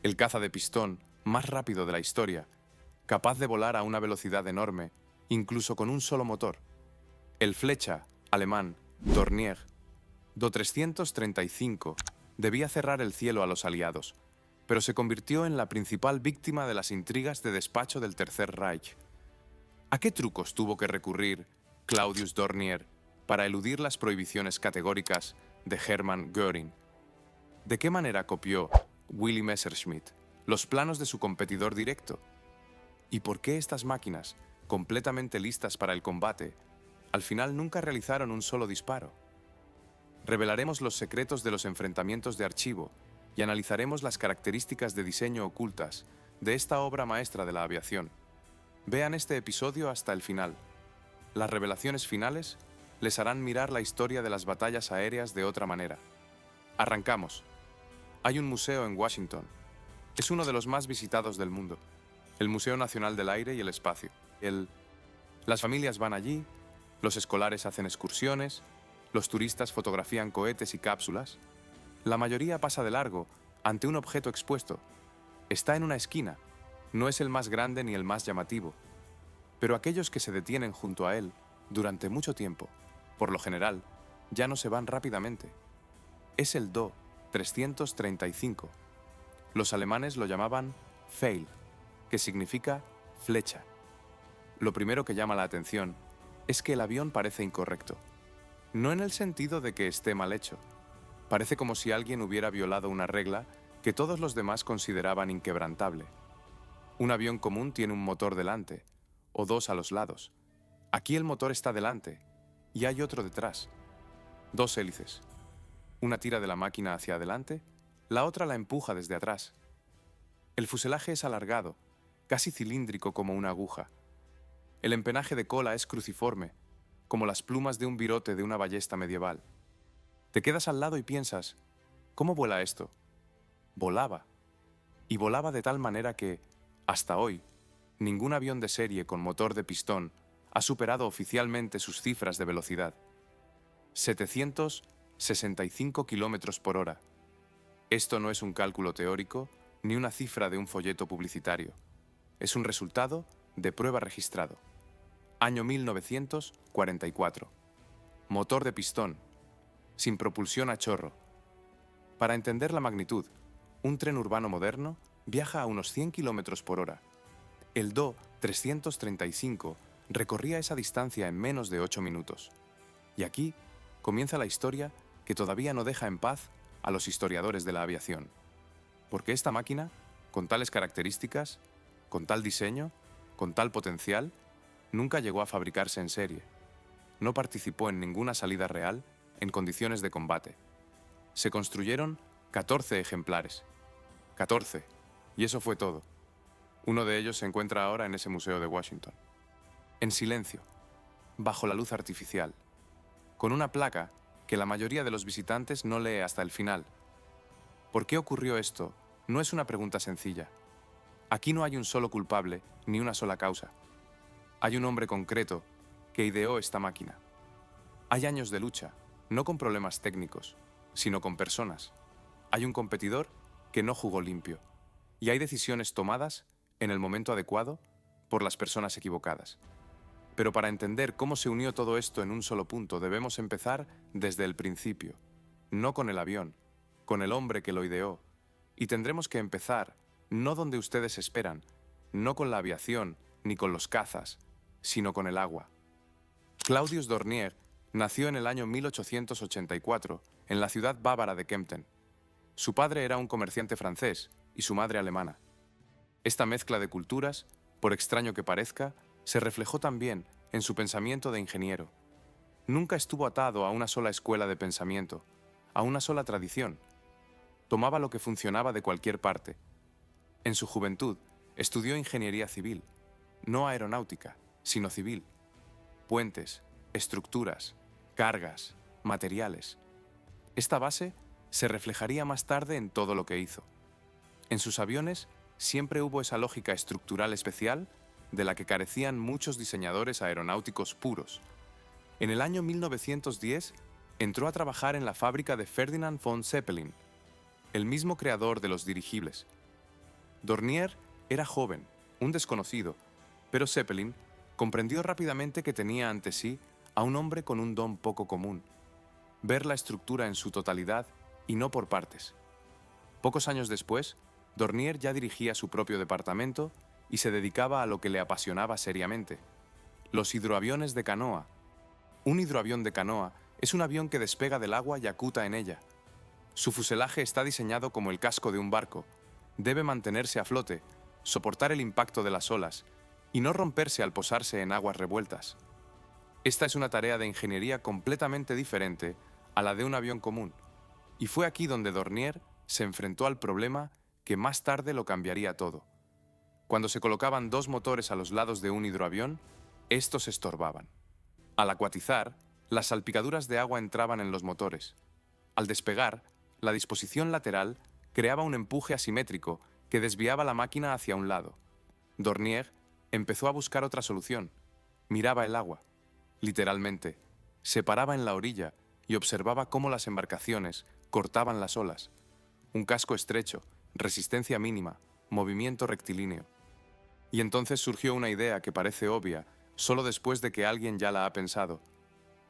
el caza de pistón más rápido de la historia, capaz de volar a una velocidad enorme, incluso con un solo motor. El Flecha alemán Dornier Do-335 debía cerrar el cielo a los aliados, pero se convirtió en la principal víctima de las intrigas de despacho del Tercer Reich. ¿A qué trucos tuvo que recurrir Claudius Dornier para eludir las prohibiciones categóricas de Hermann Göring? ¿De qué manera copió Willy Messerschmitt los planos de su competidor directo? ¿Y por qué estas máquinas, completamente listas para el combate, al final nunca realizaron un solo disparo? Revelaremos los secretos de los enfrentamientos de archivo y analizaremos las características de diseño ocultas de esta obra maestra de la aviación. Vean este episodio hasta el final. Las revelaciones finales les harán mirar la historia de las batallas aéreas de otra manera. Arrancamos. Hay un museo en Washington. Es uno de los más visitados del mundo. El Museo Nacional del Aire y el Espacio. Las familias van allí, los escolares hacen excursiones, los turistas fotografían cohetes y cápsulas. La mayoría pasa de largo ante un objeto expuesto. Está en una esquina. No es el más grande ni el más llamativo. Pero aquellos que se detienen junto a él durante mucho tiempo, por lo general, ya no se van rápidamente. Es el Do-335. Los alemanes lo llamaban Pfeil, que significa flecha. Lo primero que llama la atención es que el avión parece incorrecto. No en el sentido de que esté mal hecho. Parece como si alguien hubiera violado una regla que todos los demás consideraban inquebrantable. Un avión común tiene un motor delante, o dos a los lados. Aquí el motor está delante, y hay otro detrás. Dos hélices. Una tira de la máquina hacia adelante, la otra la empuja desde atrás. El fuselaje es alargado, casi cilíndrico como una aguja. El empenaje de cola es cruciforme, como las plumas de un virote de una ballesta medieval. Te quedas al lado y piensas, ¿cómo vuela esto? Volaba. Y volaba de tal manera que, hasta hoy, ningún avión de serie con motor de pistón ha superado oficialmente sus cifras de velocidad. 765 kilómetros por hora. Esto no es un cálculo teórico ni una cifra de un folleto publicitario. Es un resultado de prueba registrado. Año 1944. Motor de pistón, sin propulsión a chorro. Para entender la magnitud, un tren urbano moderno viaja a unos 100 kilómetros por hora. El Do-335 recorría esa distancia en menos de 8 minutos. Y aquí comienza la historia que todavía no deja en paz a los historiadores de la aviación. Porque esta máquina, con tales características, con tal diseño, con tal potencial, nunca llegó a fabricarse en serie. No participó en ninguna salida real en condiciones de combate. Se construyeron 14 ejemplares. 14. Y eso fue todo. Uno de ellos se encuentra ahora en ese museo de Washington. En silencio, bajo la luz artificial, con una placa que la mayoría de los visitantes no lee hasta el final. ¿Por qué ocurrió esto? No es una pregunta sencilla. Aquí no hay un solo culpable ni una sola causa. Hay un hombre concreto que ideó esta máquina. Hay años de lucha, no con problemas técnicos, sino con personas. Hay un competidor que no jugó limpio. Y hay decisiones tomadas en el momento adecuado por las personas equivocadas. Pero para entender cómo se unió todo esto en un solo punto, debemos empezar desde el principio. No con el avión, con el hombre que lo ideó. Y tendremos que empezar, no donde ustedes esperan, no con la aviación ni con los cazas, sino con el agua. Claudius Dornier nació en el año 1884 en la ciudad bávara de Kempten. Su padre era un comerciante francés y su madre alemana. Esta mezcla de culturas, por extraño que parezca, se reflejó también en su pensamiento de ingeniero. Nunca estuvo atado a una sola escuela de pensamiento, a una sola tradición. Tomaba lo que funcionaba de cualquier parte. En su juventud, estudió ingeniería civil, no aeronáutica, sino civil. Puentes, estructuras, cargas, materiales. Esta base se reflejaría más tarde en todo lo que hizo. En sus aviones siempre hubo esa lógica estructural especial de la que carecían muchos diseñadores aeronáuticos puros. En el año 1910 entró a trabajar en la fábrica de Ferdinand von Zeppelin, el mismo creador de los dirigibles. Dornier era joven, un desconocido, pero Zeppelin comprendió rápidamente que tenía ante sí a un hombre con un don poco común: ver la estructura en su totalidad y no por partes. Pocos años después, Dornier ya dirigía su propio departamento y se dedicaba a lo que le apasionaba seriamente: los hidroaviones de canoa. Un hidroavión de canoa es un avión que despega del agua y acuta en ella. Su fuselaje está diseñado como el casco de un barco. Debe mantenerse a flote, soportar el impacto de las olas y no romperse al posarse en aguas revueltas. Esta es una tarea de ingeniería completamente diferente a la de un avión común, y fue aquí donde Dornier se enfrentó al problema que más tarde lo cambiaría todo. Cuando se colocaban dos motores a los lados de un hidroavión, estos estorbaban. Al acuatizar, las salpicaduras de agua entraban en los motores. Al despegar, la disposición lateral creaba un empuje asimétrico que desviaba la máquina hacia un lado. Dornier empezó a buscar otra solución. Miraba el agua. Literalmente, se paraba en la orilla y observaba cómo las embarcaciones cortaban las olas. Un casco estrecho, resistencia mínima, movimiento rectilíneo. Y entonces surgió una idea que parece obvia, solo después de que alguien ya la ha pensado.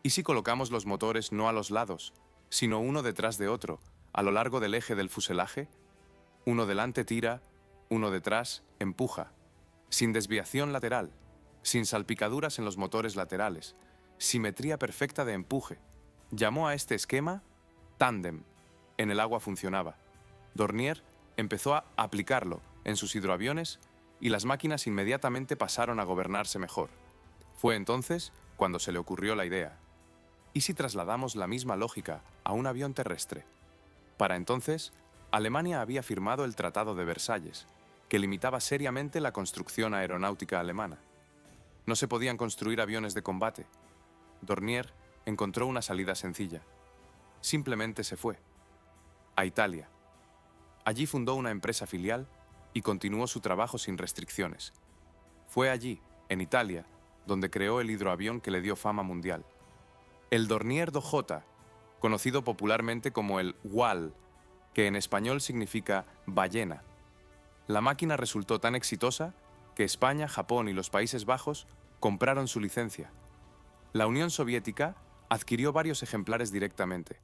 ¿Y si colocamos los motores no a los lados, sino uno detrás de otro, a lo largo del eje del fuselaje? Uno delante tira, uno detrás empuja, sin desviación lateral, sin salpicaduras en los motores laterales, simetría perfecta de empuje. Llamó a este esquema tándem. En el agua funcionaba. Dornier empezó a aplicarlo en sus hidroaviones y las máquinas inmediatamente pasaron a gobernarse mejor. Fue entonces cuando se le ocurrió la idea: ¿y si trasladamos la misma lógica a un avión terrestre? Para entonces, Alemania había firmado el Tratado de Versalles, que limitaba seriamente la construcción aeronáutica alemana. No se podían construir aviones de combate. Dornier encontró una salida sencilla. Simplemente se fue a Italia. Allí fundó una empresa filial y continuó su trabajo sin restricciones. Fue allí, en Italia, donde creó el hidroavión que le dio fama mundial. El Dornier 2J, conocido popularmente como el WAL, que en español significa ballena. La máquina resultó tan exitosa que España, Japón y los Países Bajos compraron su licencia. La Unión Soviética adquirió varios ejemplares directamente.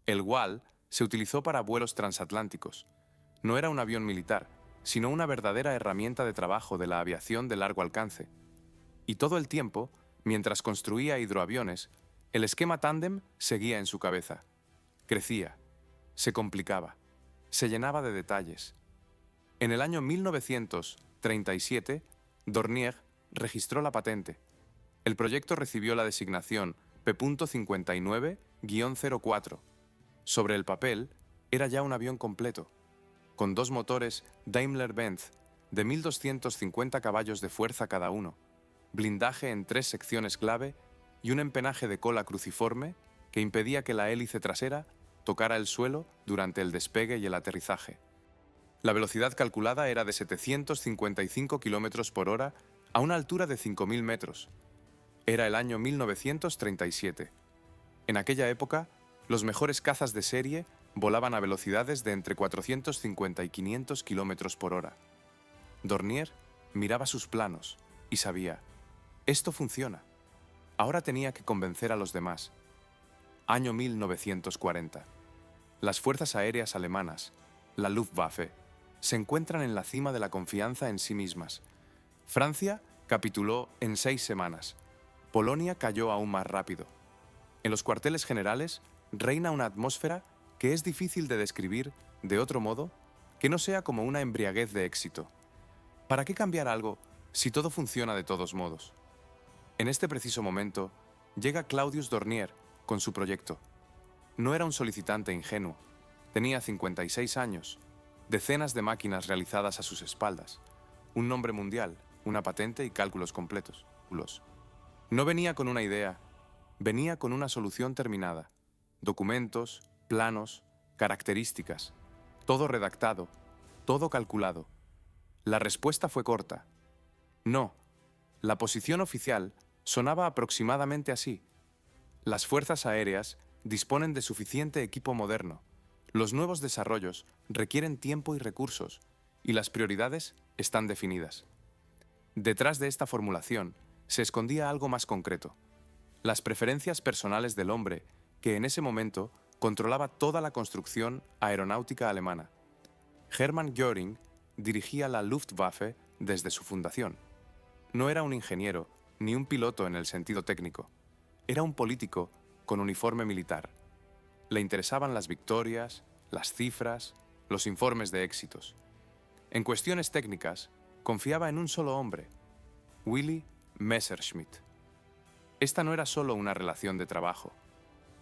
El WAL se utilizó para vuelos transatlánticos. No era un avión militar, sino una verdadera herramienta de trabajo de la aviación de largo alcance. Y todo el tiempo, mientras construía hidroaviones, el esquema tándem seguía en su cabeza. Crecía, se complicaba, se llenaba de detalles. En el año 1937, Dornier registró la patente. El proyecto recibió la designación P.59-04. Sobre el papel, era ya un avión completo, con dos motores Daimler-Benz de 1.250 caballos de fuerza cada uno, blindaje en 3 secciones clave y un empenaje de cola cruciforme que impedía que la hélice trasera tocara el suelo durante el despegue y el aterrizaje. La velocidad calculada era de 755 km por hora a una altura de 5.000 metros. Era el año 1937. En aquella época, los mejores cazas de serie volaban a velocidades de entre 450 y 500 km por hora. Dornier miraba sus planos y sabía: esto funciona. Ahora tenía que convencer a los demás. Año 1940. Las fuerzas aéreas alemanas, la Luftwaffe, se encuentran en la cima de la confianza en sí mismas. Francia capituló en 6 semanas. Polonia cayó aún más rápido. En los cuarteles generales reina una atmósfera que es difícil de describir de otro modo que no sea como una embriaguez de éxito. ¿Para qué cambiar algo si todo funciona de todos modos? En este preciso momento, llega Claudius Dornier con su proyecto. No era un solicitante ingenuo. Tenía 56 años, decenas de máquinas realizadas a sus espaldas, un nombre mundial, una patente y cálculos completos. No venía con una idea, venía con una solución terminada. Documentos, planos, características, todo redactado, todo calculado. La respuesta fue corta. No. La posición oficial sonaba aproximadamente así: las fuerzas aéreas disponen de suficiente equipo moderno. Los nuevos desarrollos requieren tiempo y recursos, y las prioridades están definidas. Detrás de esta formulación se escondía algo más concreto: las preferencias personales del hombre que en ese momento controlaba toda la construcción aeronáutica alemana. Hermann Göring dirigía la Luftwaffe desde su fundación. No era un ingeniero ni un piloto en el sentido técnico. Era un político con uniforme militar. Le interesaban las victorias, las cifras, los informes de éxitos. En cuestiones técnicas, confiaba en un solo hombre: Willy Messerschmitt. Esta no era solo una relación de trabajo,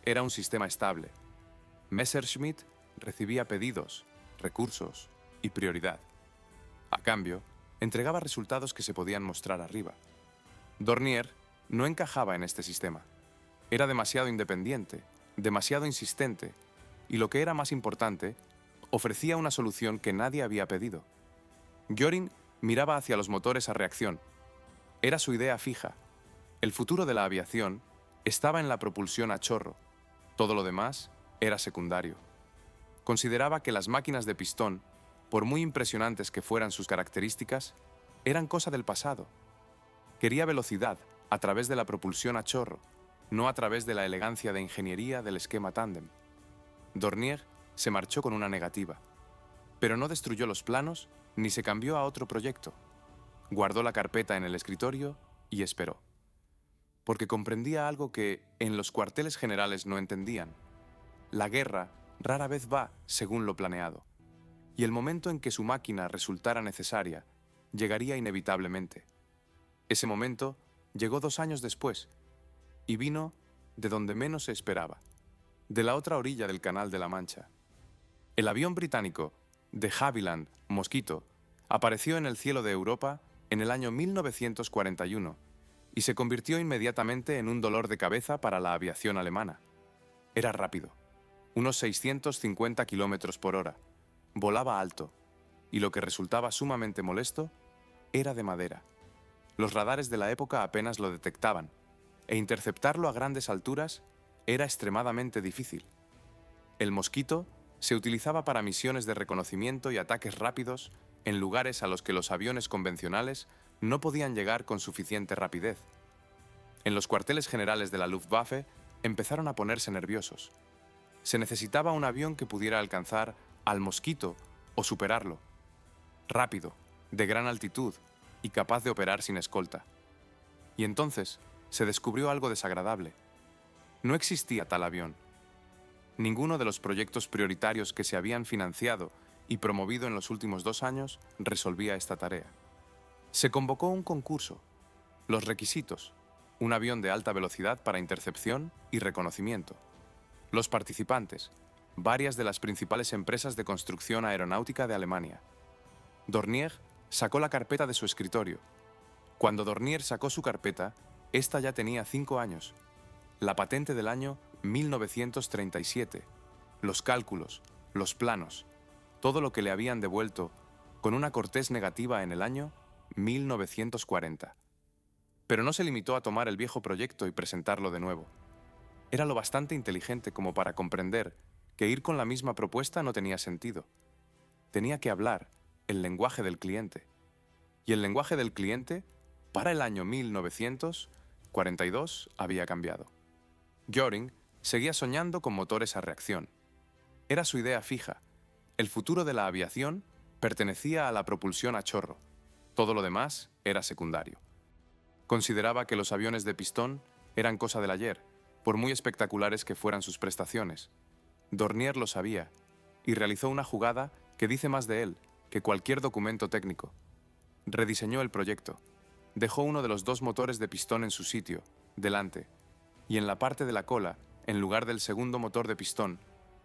era un sistema estable. Messerschmitt recibía pedidos, recursos y prioridad. A cambio, entregaba resultados que se podían mostrar arriba. Dornier no encajaba en este sistema. Era demasiado independiente, demasiado insistente, y lo que era más importante, ofrecía una solución que nadie había pedido. Göring miraba hacia los motores a reacción. Era su idea fija. El futuro de la aviación estaba en la propulsión a chorro. Todo lo demás era secundario. Consideraba que las máquinas de pistón, por muy impresionantes que fueran sus características, eran cosa del pasado. Quería velocidad a través de la propulsión a chorro, no a través de la elegancia de ingeniería del esquema tándem. Dornier se marchó con una negativa, pero no destruyó los planos ni se cambió a otro proyecto. Guardó la carpeta en el escritorio y esperó. Porque comprendía algo que en los cuarteles generales no entendían: la guerra rara vez va según lo planeado, y el momento en que su máquina resultara necesaria llegaría inevitablemente. Ese momento llegó 2 años después, y vino de donde menos se esperaba, de la otra orilla del Canal de la Mancha. El avión británico de Havilland Mosquito apareció en el cielo de Europa en el año 1941 y se convirtió inmediatamente en un dolor de cabeza para la aviación alemana. Era rápido, unos 650 kilómetros por hora, volaba alto, y lo que resultaba sumamente molesto era de madera. Los radares de la época apenas lo detectaban, e interceptarlo a grandes alturas era extremadamente difícil. El Mosquito se utilizaba para misiones de reconocimiento y ataques rápidos en lugares a los que los aviones convencionales no podían llegar con suficiente rapidez. En los cuarteles generales de la Luftwaffe empezaron a ponerse nerviosos. Se necesitaba un avión que pudiera alcanzar al Mosquito o superarlo. Rápido, de gran altitud y capaz de operar sin escolta. Y entonces se descubrió algo desagradable. No existía tal avión. Ninguno de los proyectos prioritarios que se habían financiado y promovido en los últimos 2 años resolvía esta tarea. Se convocó un concurso. Los requisitos: un avión de alta velocidad para intercepción y reconocimiento. Los participantes: varias de las principales empresas de construcción aeronáutica de Alemania. Dornier sacó la carpeta de su escritorio. Cuando Dornier sacó su carpeta, esta ya tenía 5 años. La patente del año 1937, los cálculos, los planos, todo lo que le habían devuelto con una cortés negativa en el año 1940. Pero no se limitó a tomar el viejo proyecto y presentarlo de nuevo. Era lo bastante inteligente como para comprender que ir con la misma propuesta no tenía sentido. Tenía que hablar el lenguaje del cliente. Y el lenguaje del cliente, para el año 1942, había cambiado. Göring seguía soñando con motores a reacción. Era su idea fija. El futuro de la aviación pertenecía a la propulsión a chorro. Todo lo demás era secundario. Consideraba que los aviones de pistón eran cosa del ayer, por muy espectaculares que fueran sus prestaciones. Dornier lo sabía, y realizó una jugada que dice más de él que cualquier documento técnico. Rediseñó el proyecto. Dejó uno de los 2 motores de pistón en su sitio, delante, y en la parte de la cola, en lugar del segundo motor de pistón,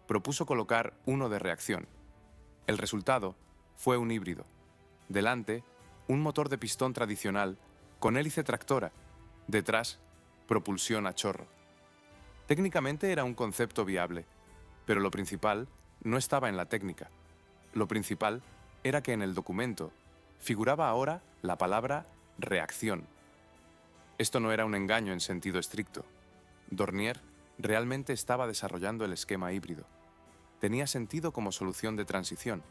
propuso colocar uno de reacción. El resultado fue un híbrido. Delante, un motor de pistón tradicional con hélice tractora. Detrás, propulsión a chorro. Técnicamente era un concepto viable, pero lo principal no estaba en la técnica. Lo principal era que en el documento figuraba ahora la palabra reacción. Esto no era un engaño en sentido estricto. Dornier realmente estaba desarrollando el esquema híbrido. Tenía sentido como solución de transición.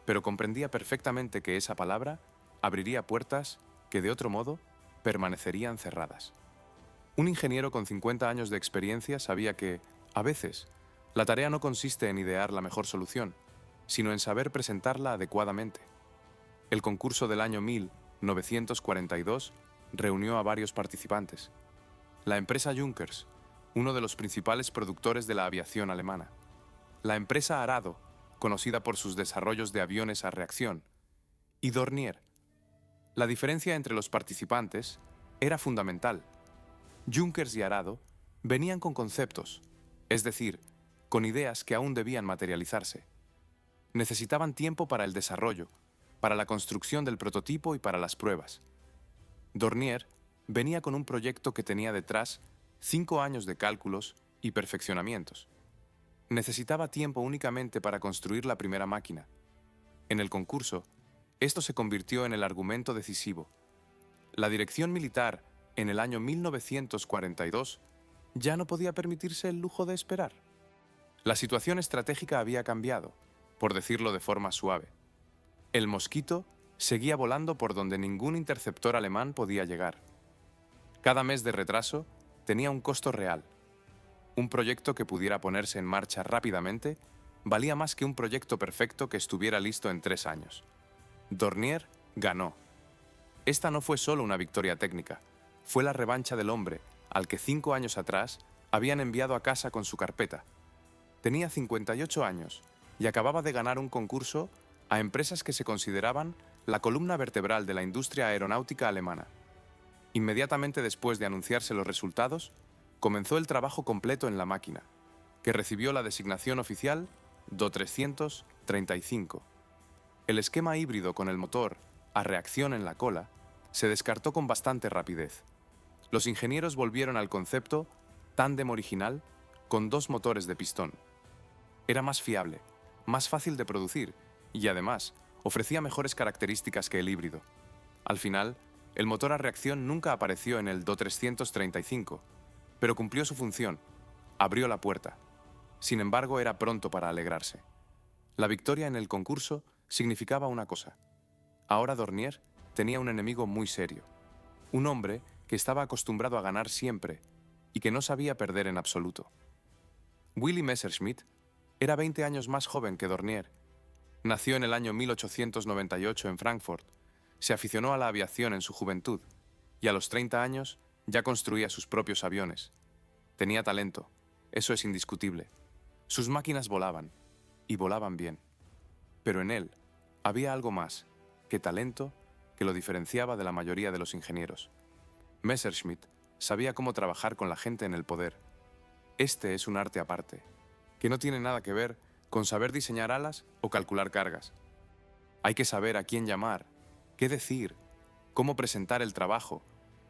pero comprendía perfectamente que esa palabra abriría puertas que de otro modo permanecerían cerradas. Un ingeniero con 50 años de experiencia sabía que, a veces, la tarea no consiste en idear la mejor solución, sino en saber presentarla adecuadamente. El concurso del año 1942 reunió a varios participantes. La empresa Junkers, uno de los principales productores de la aviación alemana. La empresa Arado, conocida por sus desarrollos de aviones a reacción. Y Dornier. La diferencia entre los participantes era fundamental. Junkers y Arado venían con conceptos, es decir, con ideas que aún debían materializarse. Necesitaban tiempo para el desarrollo, para la construcción del prototipo y para las pruebas. Dornier venía con un proyecto que tenía detrás 5 años de cálculos y perfeccionamientos. Necesitaba tiempo únicamente para construir la primera máquina. En el concurso, esto se convirtió en el argumento decisivo. La dirección militar, en el año 1942, ya no podía permitirse el lujo de esperar. La situación estratégica había cambiado, por decirlo de forma suave. El mosquito seguía volando por donde ningún interceptor alemán podía llegar. Cada mes de retraso tenía un costo real. Un proyecto que pudiera ponerse en marcha rápidamente valía más que un proyecto perfecto que estuviera listo en 3 años. Dornier ganó. Esta no fue solo una victoria técnica, fue la revancha del hombre al que 5 años atrás habían enviado a casa con su carpeta. Tenía 58 años y acababa de ganar un concurso a empresas que se consideraban la columna vertebral de la industria aeronáutica alemana. Inmediatamente después de anunciarse los resultados, comenzó el trabajo completo en la máquina, que recibió la designación oficial Do 335. El esquema híbrido con el motor a reacción en la cola se descartó con bastante rapidez. Los ingenieros volvieron al concepto tándem original con 2 motores de pistón. Era más fiable, más fácil de producir y además ofrecía mejores características que el híbrido. Al final, el motor a reacción nunca apareció en el Do 335, pero cumplió su función, abrió la puerta. Sin embargo, era pronto para alegrarse. La victoria en el concurso significaba una cosa. Ahora Dornier tenía un enemigo muy serio, un hombre que estaba acostumbrado a ganar siempre y que no sabía perder en absoluto. Willy Messerschmitt era 20 años más joven que Dornier. Nació en el año 1898 en Frankfurt, se aficionó a la aviación en su juventud y a los 30 años ya construía sus propios aviones. Tenía talento, eso es indiscutible. Sus máquinas volaban, y volaban bien. Pero en él había algo más que talento que lo diferenciaba de la mayoría de los ingenieros. Messerschmitt sabía cómo trabajar con la gente en el poder. Este es un arte aparte, que no tiene nada que ver con saber diseñar alas o calcular cargas. Hay que saber a quién llamar, qué decir, cómo presentar el trabajo,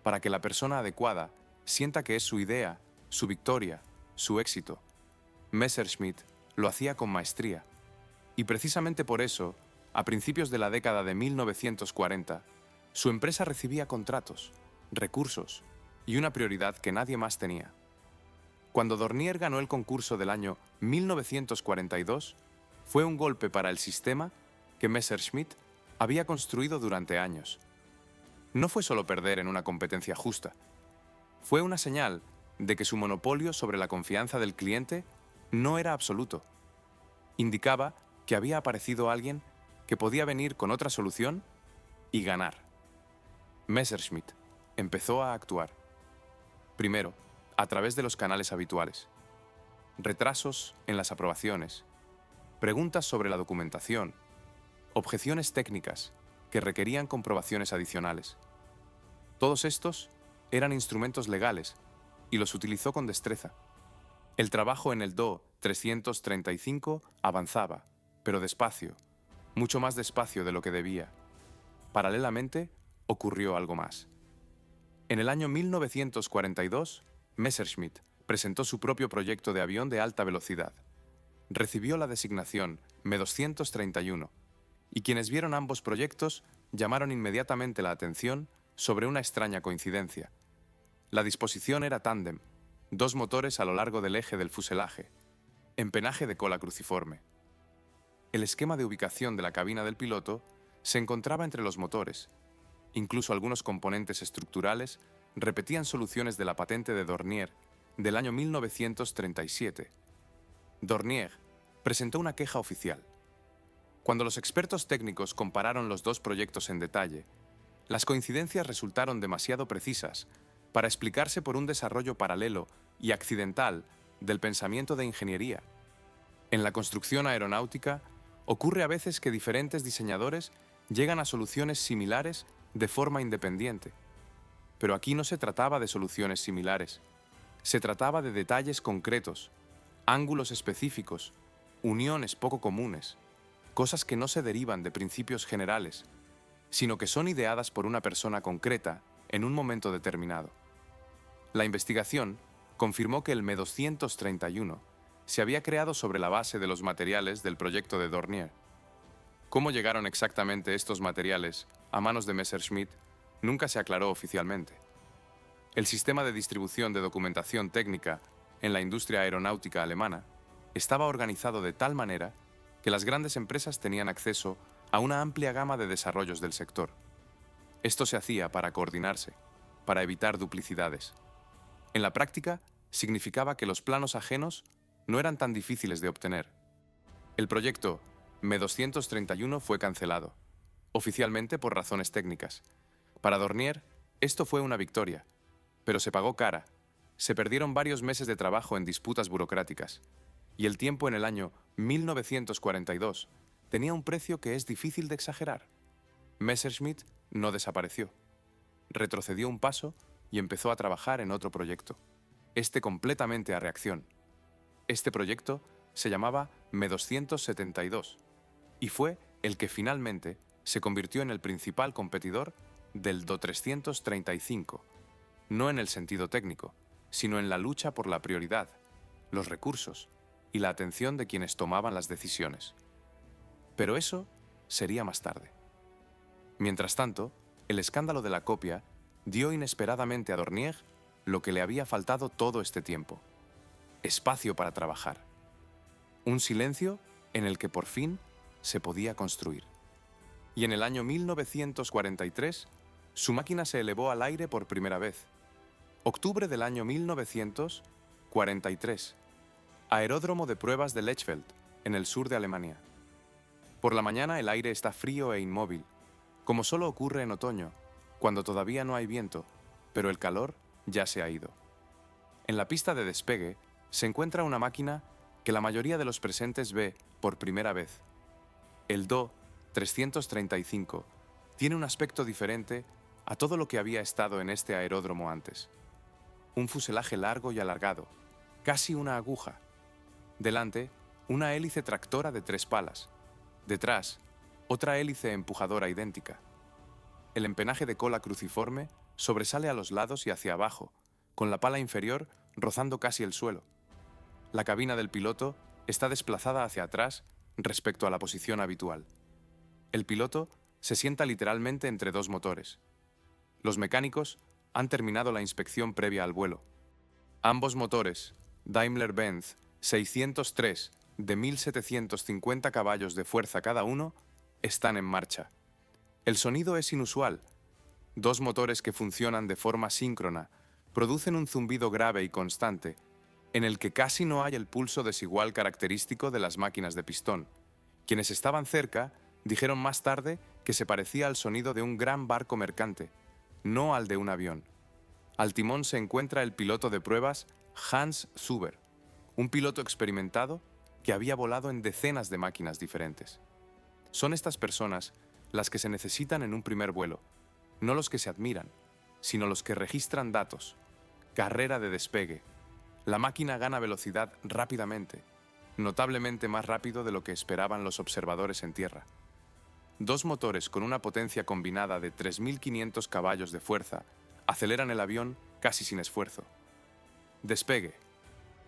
para que la persona adecuada sienta que es su idea, su victoria, su éxito. Messerschmitt lo hacía con maestría, y precisamente por eso, a principios de la década de 1940, su empresa recibía contratos, recursos y una prioridad que nadie más tenía. Cuando Dornier ganó el concurso del año 1942, fue un golpe para el sistema que Messerschmitt había construido durante años. No fue solo perder en una competencia justa, fue una señal de que su monopolio sobre la confianza del cliente no era absoluto. Indicaba que había aparecido alguien que podía venir con otra solución y ganar. Messerschmitt empezó a actuar. Primero, a través de los canales habituales. Retrasos en las aprobaciones, preguntas sobre la documentación, objeciones técnicas que requerían comprobaciones adicionales. Todos estos eran instrumentos legales y los utilizó con destreza. El trabajo en el Do 335 avanzaba, pero despacio, mucho más despacio de lo que debía. Paralelamente, ocurrió algo más. En el año 1942, Messerschmitt presentó su propio proyecto de avión de alta velocidad. Recibió la designación Me-231, y quienes vieron ambos proyectos llamaron inmediatamente la atención sobre una extraña coincidencia. La disposición era tándem, 2 motores a lo largo del eje del fuselaje, empenaje de cola cruciforme. El esquema de ubicación de la cabina del piloto se encontraba entre los motores. Incluso algunos componentes estructurales repetían soluciones de la patente de Dornier del año 1937. Dornier presentó una queja oficial. Cuando los expertos técnicos compararon los dos proyectos en detalle, las coincidencias resultaron demasiado precisas para explicarse por un desarrollo paralelo y accidental del pensamiento de ingeniería. En la construcción aeronáutica, ocurre a veces que diferentes diseñadores llegan a soluciones similares de forma independiente. Pero aquí no se trataba de soluciones similares. Se trataba de detalles concretos, ángulos específicos, uniones poco comunes, cosas que no se derivan de principios generales, sino que son ideadas por una persona concreta en un momento determinado. La investigación confirmó que el Me-231 se había creado sobre la base de los materiales del proyecto de Dornier. Cómo llegaron exactamente estos materiales a manos de Messerschmitt nunca se aclaró oficialmente. El sistema de distribución de documentación técnica en la industria aeronáutica alemana estaba organizado de tal manera que las grandes empresas tenían acceso a una amplia gama de desarrollos del sector. Esto se hacía para coordinarse, para evitar duplicidades. En la práctica, significaba que los planos ajenos no eran tan difíciles de obtener. El proyecto Me-231 fue cancelado, oficialmente por razones técnicas. Para Dornier, esto fue una victoria, pero se pagó cara. Se perdieron varios meses de trabajo en disputas burocráticas, y el tiempo en el año 1942 tenía un precio que es difícil de exagerar. Messerschmitt no desapareció. Retrocedió un paso y empezó a trabajar en otro proyecto, este completamente a reacción. Este proyecto se llamaba Me-272 y fue el que finalmente se convirtió en el principal competidor del Do-335, no en el sentido técnico, sino en la lucha por la prioridad, los recursos y la atención de quienes tomaban las decisiones. Pero eso sería más tarde. Mientras tanto, el escándalo de la copia dio inesperadamente a Dornier lo que le había faltado todo este tiempo: espacio para trabajar. Un silencio en el que por fin se podía construir. Y en el año 1943, su máquina se elevó al aire por primera vez. Octubre del año 1943. Aeródromo de pruebas de Lechfeld, en el sur de Alemania. Por la mañana el aire está frío e inmóvil, como solo ocurre en otoño, cuando todavía no hay viento, pero el calor ya se ha ido. En la pista de despegue se encuentra una máquina que la mayoría de los presentes ve por primera vez. El Do-335 tiene un aspecto diferente a todo lo que había estado en este aeródromo antes. Un fuselaje largo y alargado, casi una aguja. Delante, una hélice tractora de 3 palas. Detrás, otra hélice empujadora idéntica. El empenaje de cola cruciforme sobresale a los lados y hacia abajo, con la pala inferior rozando casi el suelo. La cabina del piloto está desplazada hacia atrás respecto a la posición habitual. El piloto se sienta literalmente entre dos motores. Los mecánicos han terminado la inspección previa al vuelo. Ambos motores, Daimler-Benz 603 de 1750 caballos de fuerza cada uno, están en marcha. El sonido es inusual. Dos motores que funcionan de forma síncrona producen un zumbido grave y constante, en el que casi no hay el pulso desigual característico de las máquinas de pistón. Quienes estaban cerca dijeron más tarde que se parecía al sonido de un gran barco mercante, no al de un avión. Al timón se encuentra el piloto de pruebas Hans Zuber, un piloto experimentado que había volado en decenas de máquinas diferentes. Son estas personas las que se necesitan en un primer vuelo, no los que se admiran, sino los que registran datos. Carrera de despegue. La máquina gana velocidad rápidamente, notablemente más rápido de lo que esperaban los observadores en tierra. Dos motores con una potencia combinada de 3.500 caballos de fuerza aceleran el avión casi sin esfuerzo. Despegue.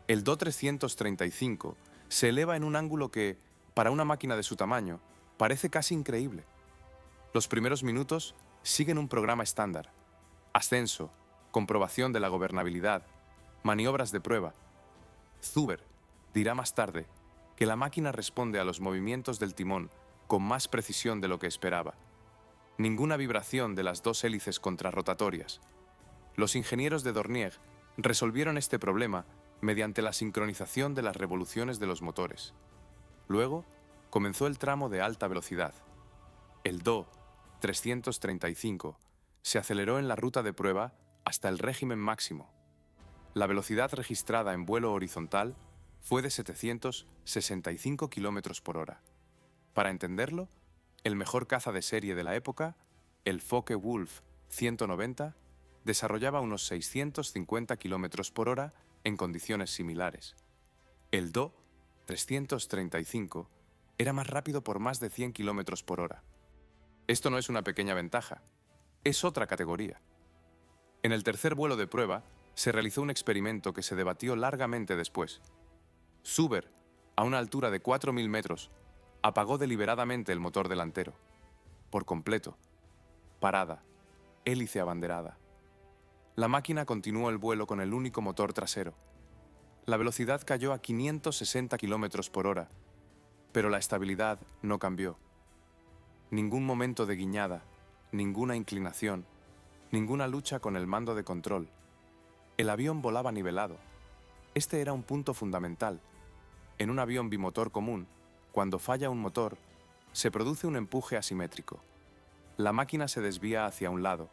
El Do-335 se eleva en un ángulo que, para una máquina de su tamaño, parece casi increíble. Los primeros minutos siguen un programa estándar: ascenso, comprobación de la gobernabilidad, maniobras de prueba. Zuber dirá más tarde que la máquina responde a los movimientos del timón con más precisión de lo que esperaba. Ninguna vibración de las dos hélices contrarrotatorias. Los ingenieros de Dornier resolvieron este problema mediante la sincronización de las revoluciones de los motores. Luego, comenzó el tramo de alta velocidad. El Do 335 se aceleró en la ruta de prueba hasta el régimen máximo. La velocidad registrada en vuelo horizontal fue de 765 km por hora. Para entenderlo, el mejor caza de serie de la época, el Focke-Wulf 190, desarrollaba unos 650 km por hora en condiciones similares. El Do 335 era más rápido por más de 100 km por hora. Esto no es una pequeña ventaja, es otra categoría. En el tercer vuelo de prueba se realizó un experimento que se debatió largamente después. Zuber, a una altura de 4.000 metros, apagó deliberadamente el motor delantero. Por completo. Parada. Hélice abanderada. La máquina continuó el vuelo con el único motor trasero. La velocidad cayó a 560 km por hora, pero la estabilidad no cambió. Ningún momento de guiñada, ninguna inclinación, ninguna lucha con el mando de control. El avión volaba nivelado. Este era un punto fundamental. En un avión bimotor común, cuando falla un motor, se produce un empuje asimétrico. La máquina se desvía hacia un lado.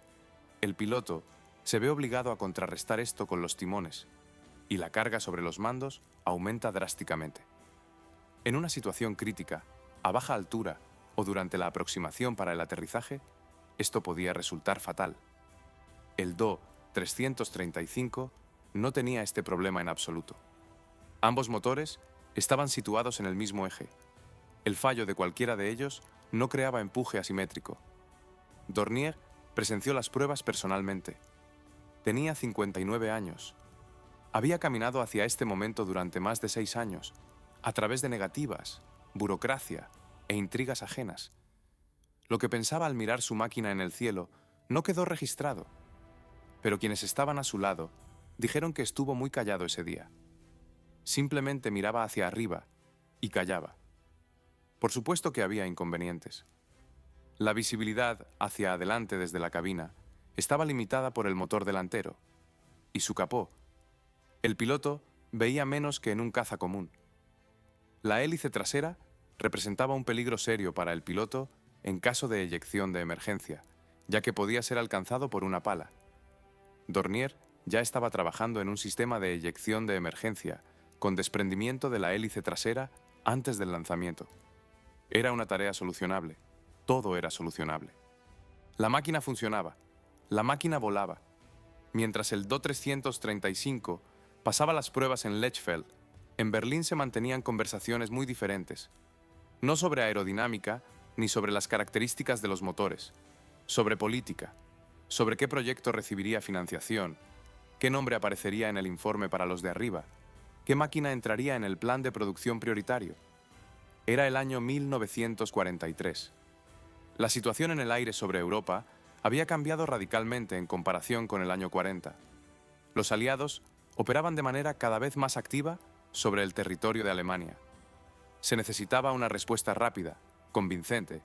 El piloto se ve obligado a contrarrestar esto con los timones, y la carga sobre los mandos aumenta drásticamente. En una situación crítica, a baja altura o durante la aproximación para el aterrizaje, esto podía resultar fatal. El Do 335 no tenía este problema en absoluto. Ambos motores estaban situados en el mismo eje. El fallo de cualquiera de ellos no creaba empuje asimétrico. Dornier presenció las pruebas personalmente. Tenía 59 años. Había caminado hacia este momento durante más de 6 años, a través de negativas, burocracia e intrigas ajenas. Lo que pensaba al mirar su máquina en el cielo no quedó registrado, pero quienes estaban a su lado dijeron que estuvo muy callado ese día. Simplemente miraba hacia arriba y callaba. Por supuesto que había inconvenientes. La visibilidad hacia adelante desde la cabina estaba limitada por el motor delantero y su capó. El piloto veía menos que en un caza común. La hélice trasera representaba un peligro serio para el piloto en caso de eyección de emergencia, ya que podía ser alcanzado por una pala. Dornier ya estaba trabajando en un sistema de eyección de emergencia con desprendimiento de la hélice trasera antes del lanzamiento. Era una tarea solucionable. Todo era solucionable. La máquina funcionaba. La máquina volaba. Mientras el Do 335 pasaba las pruebas en Lechfeld, en Berlín se mantenían conversaciones muy diferentes. No sobre aerodinámica ni sobre las características de los motores. Sobre política. Sobre qué proyecto recibiría financiación. Qué nombre aparecería en el informe para los de arriba. ¿Qué máquina entraría en el plan de producción prioritario? Era el año 1943. La situación en el aire sobre Europa había cambiado radicalmente en comparación con el año 40. Los aliados operaban de manera cada vez más activa sobre el territorio de Alemania. Se necesitaba una respuesta rápida, convincente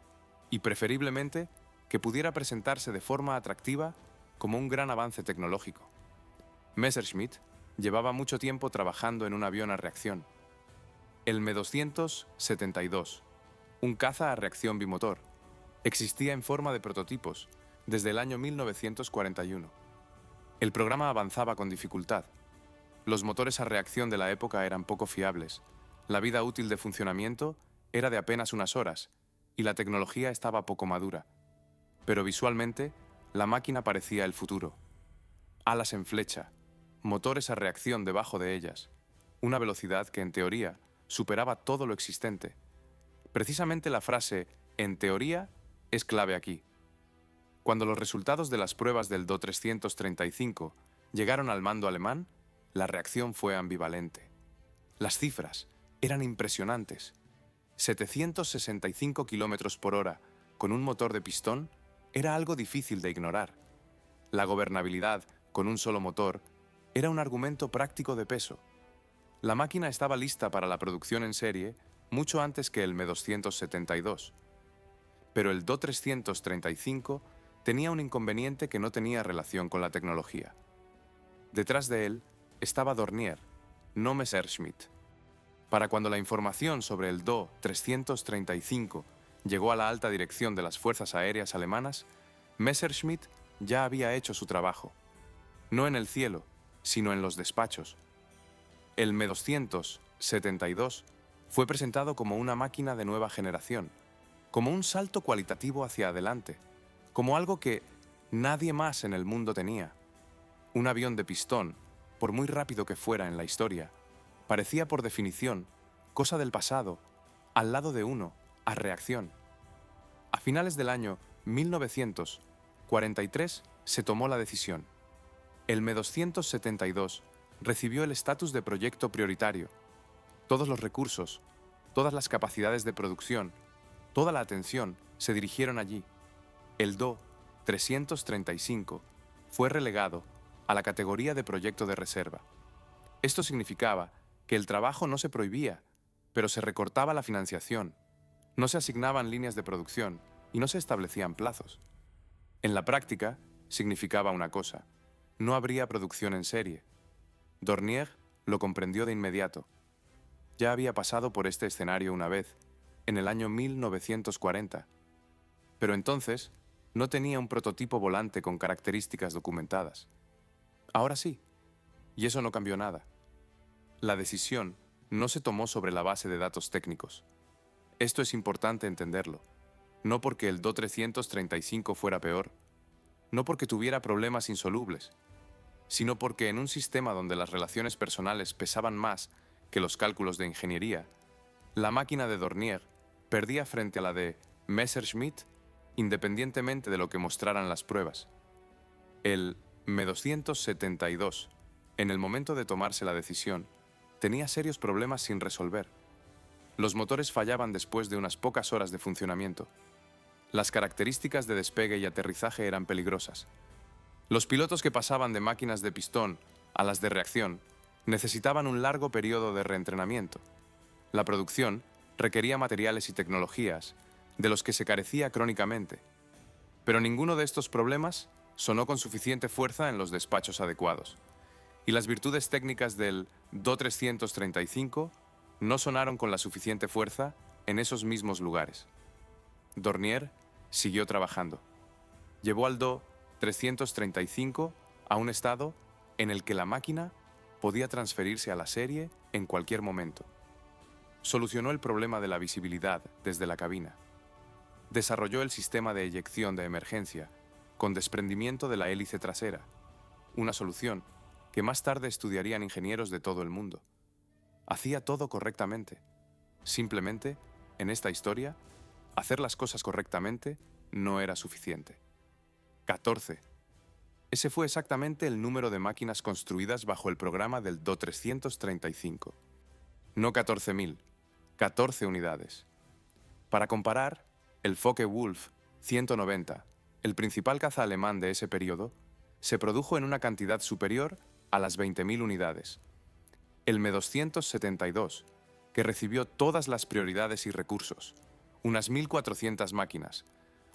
y preferiblemente que pudiera presentarse de forma atractiva como un gran avance tecnológico. Messerschmitt llevaba mucho tiempo trabajando en un avión a reacción. El Me-272, un caza a reacción bimotor, existía en forma de prototipos desde el año 1941. El programa avanzaba con dificultad. Los motores a reacción de la época eran poco fiables, la vida útil de funcionamiento era de apenas unas horas y la tecnología estaba poco madura. Pero visualmente, la máquina parecía el futuro. Alas en flecha, motores a reacción debajo de ellas, una velocidad que en teoría superaba todo lo existente. Precisamente la frase «en teoría» es clave aquí. Cuando los resultados de las pruebas del Do 335 llegaron al mando alemán, la reacción fue ambivalente. Las cifras eran impresionantes. 765 km por hora con un motor de pistón era algo difícil de ignorar. La gobernabilidad con un solo motor era un argumento práctico de peso. La máquina estaba lista para la producción en serie mucho antes que el Me-272. Pero el Do-335 tenía un inconveniente que no tenía relación con la tecnología. Detrás de él estaba Dornier, no Messerschmitt. Para cuando la información sobre el Do-335 llegó a la alta dirección de las Fuerzas Aéreas alemanas, Messerschmitt ya había hecho su trabajo. No en el cielo, sino en los despachos. El Me-272 fue presentado como una máquina de nueva generación, como un salto cualitativo hacia adelante, como algo que nadie más en el mundo tenía. Un avión de pistón, por muy rápido que fuera en la historia, parecía por definición cosa del pasado, al lado de uno, a reacción. A finales del año 1943 se tomó la decisión. El Me-272 recibió el estatus de proyecto prioritario. Todos los recursos, todas las capacidades de producción, toda la atención se dirigieron allí. El Do-335 fue relegado a la categoría de proyecto de reserva. Esto significaba que el trabajo no se prohibía, pero se recortaba la financiación, no se asignaban líneas de producción y no se establecían plazos. En la práctica, significaba una cosa: no habría producción en serie. Dornier lo comprendió de inmediato. Ya había pasado por este escenario una vez, en el año 1940. Pero entonces no tenía un prototipo volante con características documentadas. Ahora sí, y eso no cambió nada. La decisión no se tomó sobre la base de datos técnicos. Esto es importante entenderlo. No porque el Do-335 fuera peor, no porque tuviera problemas insolubles, sino porque en un sistema donde las relaciones personales pesaban más que los cálculos de ingeniería, la máquina de Dornier perdía frente a la de Messerschmitt independientemente de lo que mostraran las pruebas. El Me-272, en el momento de tomarse la decisión, tenía serios problemas sin resolver. Los motores fallaban después de unas pocas horas de funcionamiento. Las características de despegue y aterrizaje eran peligrosas. Los pilotos que pasaban de máquinas de pistón a las de reacción necesitaban un largo periodo de reentrenamiento. La producción requería materiales y tecnologías de los que se carecía crónicamente. Pero ninguno de estos problemas sonó con suficiente fuerza en los despachos adecuados. Y las virtudes técnicas del Do-335 no sonaron con la suficiente fuerza en esos mismos lugares. Dornier siguió trabajando. Llevó al Do-335 a un estado en el que la máquina podía transferirse a la serie en cualquier momento. Solucionó el problema de la visibilidad desde la cabina. Desarrolló el sistema de eyección de emergencia con desprendimiento de la hélice trasera, una solución que más tarde estudiarían ingenieros de todo el mundo. Hacía todo correctamente. Simplemente, en esta historia, hacer las cosas correctamente no era suficiente. 14. Ese fue exactamente el número de máquinas construidas bajo el programa del Do-335. No 14.000, 14 unidades. Para comparar, el Focke-Wulf 190, el principal caza alemán de ese periodo, se produjo en una cantidad superior a las 20.000 unidades. El Me-272, que recibió todas las prioridades y recursos, unas 1.400 máquinas,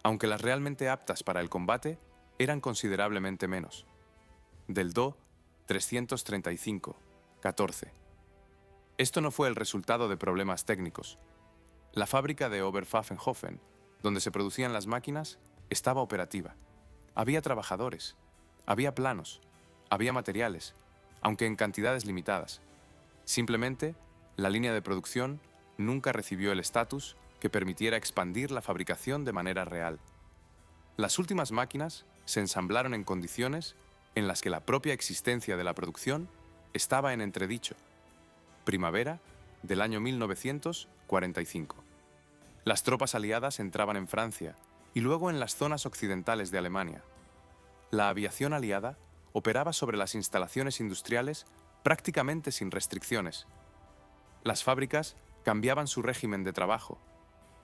aunque las realmente aptas para el combate eran considerablemente menos. Del Do-335, 14. Esto no fue el resultado de problemas técnicos. La fábrica de Oberpfaffenhofen, donde se producían las máquinas, estaba operativa. Había trabajadores, había planos, había materiales, aunque en cantidades limitadas. Simplemente, la línea de producción nunca recibió el estatus que permitiera expandir la fabricación de manera real. Las últimas máquinas se ensamblaron en condiciones en las que la propia existencia de la producción estaba en entredicho. Primavera del año 1945. Las tropas aliadas entraban en Francia y luego en las zonas occidentales de Alemania. La aviación aliada operaba sobre las instalaciones industriales prácticamente sin restricciones. Las fábricas cambiaban su régimen de trabajo,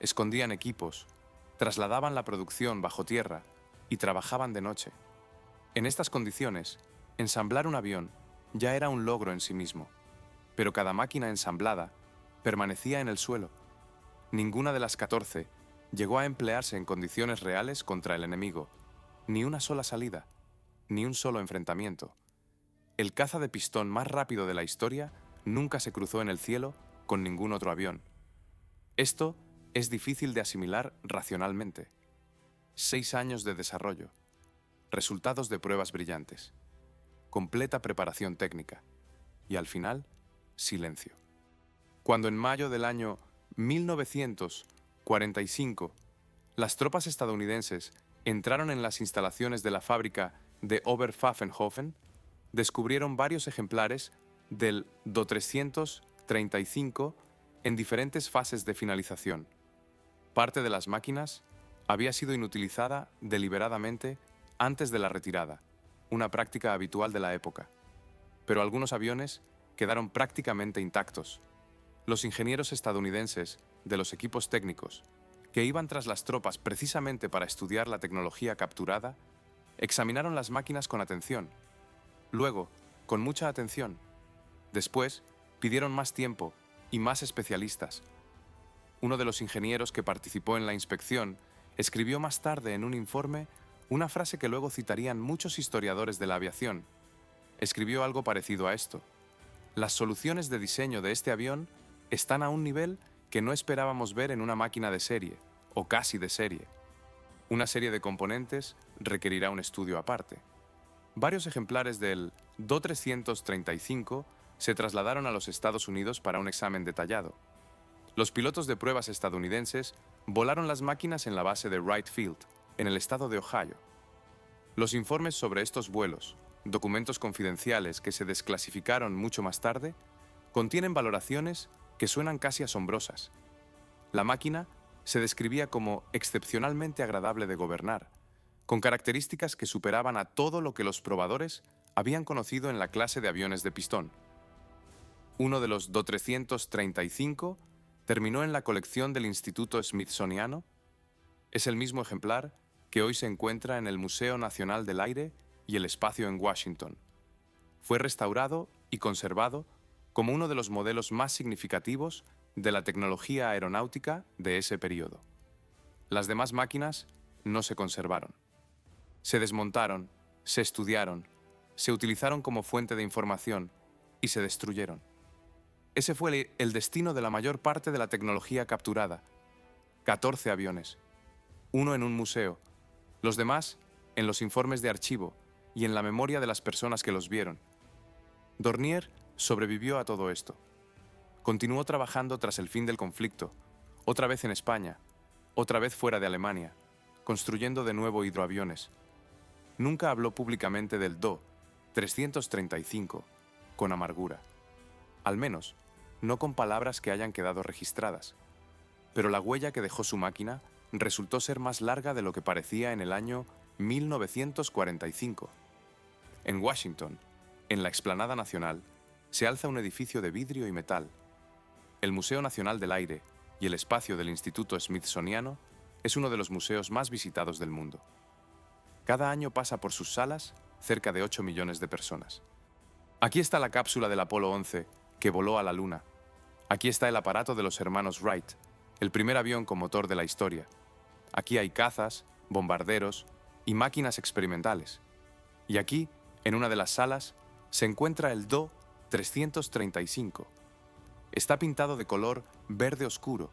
escondían equipos, trasladaban la producción bajo tierra y trabajaban de noche. En estas condiciones, ensamblar un avión ya era un logro en sí mismo, pero cada máquina ensamblada permanecía en el suelo, Ninguna de las 14 llegó a emplearse en condiciones reales contra el enemigo, ni una sola salida, ni un solo enfrentamiento. El caza de pistón más rápido de la historia nunca se cruzó en el cielo con ningún otro avión. Esto es difícil de asimilar racionalmente. 6 años de desarrollo, resultados de pruebas brillantes, completa preparación técnica y, al final, silencio. Cuando en mayo del año 1945 las tropas estadounidenses entraron en las instalaciones de la fábrica de Oberpfaffenhofen, descubrieron varios ejemplares del Do-335 en diferentes fases de finalización. Parte de las máquinas había sido inutilizada deliberadamente antes de la retirada, una práctica habitual de la época. Pero algunos aviones quedaron prácticamente intactos. Los ingenieros estadounidenses de los equipos técnicos, que iban tras las tropas precisamente para estudiar la tecnología capturada, examinaron las máquinas con atención. Luego, con mucha atención. Después, pidieron más tiempo y más especialistas. Uno de los ingenieros que participó en la inspección escribió más tarde en un informe una frase que luego citarían muchos historiadores de la aviación. Escribió algo parecido a esto: las soluciones de diseño de este avión están a un nivel que no esperábamos ver en una máquina de serie, o casi de serie. Una serie de componentes requerirá un estudio aparte. Varios ejemplares del Do-335 se trasladaron a los Estados Unidos para un examen detallado. Los pilotos de pruebas estadounidenses volaron las máquinas en la base de Wright Field, en el estado de Ohio. Los informes sobre estos vuelos, documentos confidenciales que se desclasificaron mucho más tarde, contienen valoraciones que suenan casi asombrosas. La máquina se describía como excepcionalmente agradable de gobernar, con características que superaban a todo lo que los probadores habían conocido en la clase de aviones de pistón. Uno de los Do-335 terminó en la colección del Instituto Smithsoniano. Es el mismo ejemplar que hoy se encuentra en el Museo Nacional del Aire y el Espacio en Washington. Fue restaurado y conservado como uno de los modelos más significativos de la tecnología aeronáutica de ese periodo. Las demás máquinas no se conservaron. Se desmontaron, se estudiaron, se utilizaron como fuente de información y se destruyeron. Ese fue el destino de la mayor parte de la tecnología capturada. 14 aviones, uno en un museo, los demás en los informes de archivo y en la memoria de las personas que los vieron. Dornier sobrevivió a todo esto. Continuó trabajando tras el fin del conflicto, otra vez en España, otra vez fuera de Alemania, construyendo de nuevo hidroaviones. Nunca habló públicamente del Do-335 con amargura. Al menos, no con palabras que hayan quedado registradas. Pero la huella que dejó su máquina resultó ser más larga de lo que parecía en el año 1945. En Washington, en la Explanada Nacional, se alza un edificio de vidrio y metal. El Museo Nacional del Aire y el Espacio del Instituto Smithsoniano es uno de los museos más visitados del mundo. Cada año pasa por sus salas cerca de 8 millones de personas. Aquí está la cápsula del Apolo 11 que voló a la Luna. Aquí está el aparato de los hermanos Wright, el primer avión con motor de la historia. Aquí hay cazas, bombarderos y máquinas experimentales. Y aquí, en una de las salas, se encuentra el Do-335. Está pintado de color verde oscuro,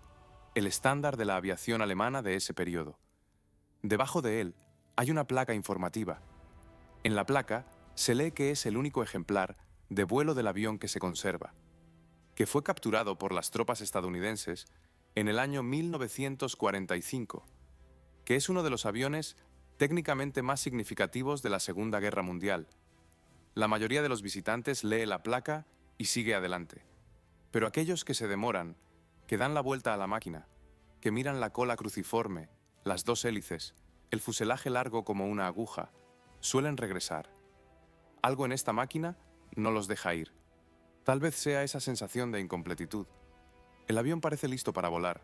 el estándar de la aviación alemana de ese periodo. Debajo de él hay una placa informativa. En la placa se lee que es el único ejemplar de vuelo del avión que se conserva, que fue capturado por las tropas estadounidenses en el año 1945, que es uno de los aviones técnicamente más significativos de la Segunda Guerra Mundial. La mayoría de los visitantes lee la placa y sigue adelante. Pero aquellos que se demoran, que dan la vuelta a la máquina, que miran la cola cruciforme, las dos hélices, el fuselaje largo como una aguja, suelen regresar. Algo en esta máquina no los deja ir. Tal vez sea esa sensación de incompletitud. El avión parece listo para volar.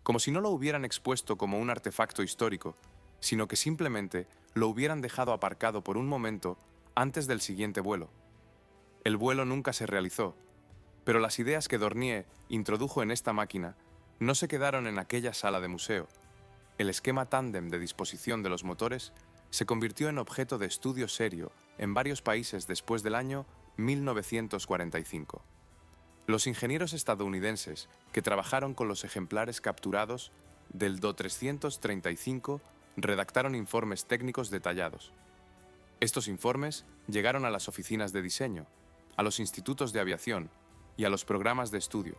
Como si no lo hubieran expuesto como un artefacto histórico, sino que simplemente lo hubieran dejado aparcado por un momento antes del siguiente vuelo. El vuelo nunca se realizó, pero las ideas que Dornier introdujo en esta máquina no se quedaron en aquella sala de museo. El esquema tándem de disposición de los motores se convirtió en objeto de estudio serio en varios países después del año 1945. Los ingenieros estadounidenses que trabajaron con los ejemplares capturados del Do-335 redactaron informes técnicos detallados. Estos informes llegaron a las oficinas de diseño, a los institutos de aviación y a los programas de estudio.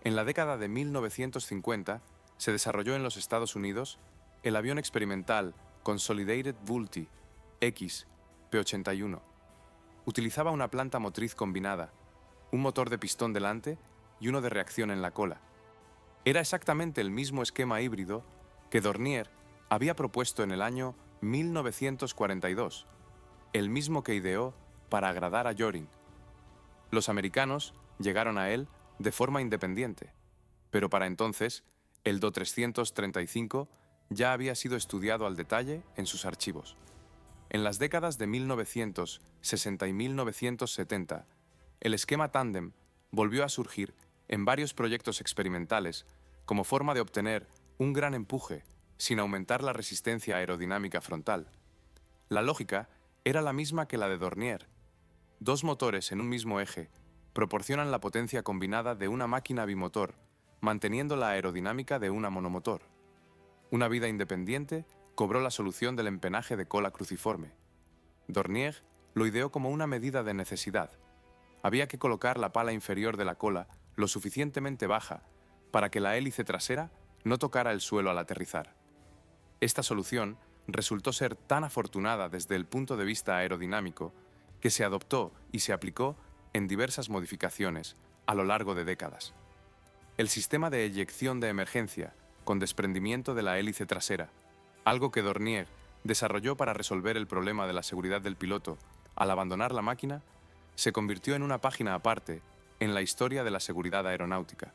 En la década de 1950 se desarrolló en los Estados Unidos el avión experimental Consolidated Vultee X P-81. Utilizaba una planta motriz combinada, un motor de pistón delante y uno de reacción en la cola. Era exactamente el mismo esquema híbrido que Dornier había propuesto en el año 1942, el mismo que ideó para agradar a Göring. Los americanos llegaron a él de forma independiente, pero para entonces el Do-335 ya había sido estudiado al detalle en sus archivos. En las décadas de 1960 y 1970, el esquema tándem volvió a surgir en varios proyectos experimentales como forma de obtener un gran empuje sin aumentar la resistencia aerodinámica frontal. La lógica era la misma que la de Dornier. Dos motores en un mismo eje proporcionan la potencia combinada de una máquina bimotor, manteniendo la aerodinámica de una monomotor. Una vida independiente cobró la solución del empenaje de cola cruciforme. Dornier lo ideó como una medida de necesidad. Había que colocar la pala inferior de la cola lo suficientemente baja para que la hélice trasera no tocara el suelo al aterrizar. Esta solución resultó ser tan afortunada desde el punto de vista aerodinámico que se adoptó y se aplicó en diversas modificaciones a lo largo de décadas. El sistema de eyección de emergencia con desprendimiento de la hélice trasera, algo que Dornier desarrolló para resolver el problema de la seguridad del piloto al abandonar la máquina, se convirtió en una página aparte en la historia de la seguridad aeronáutica.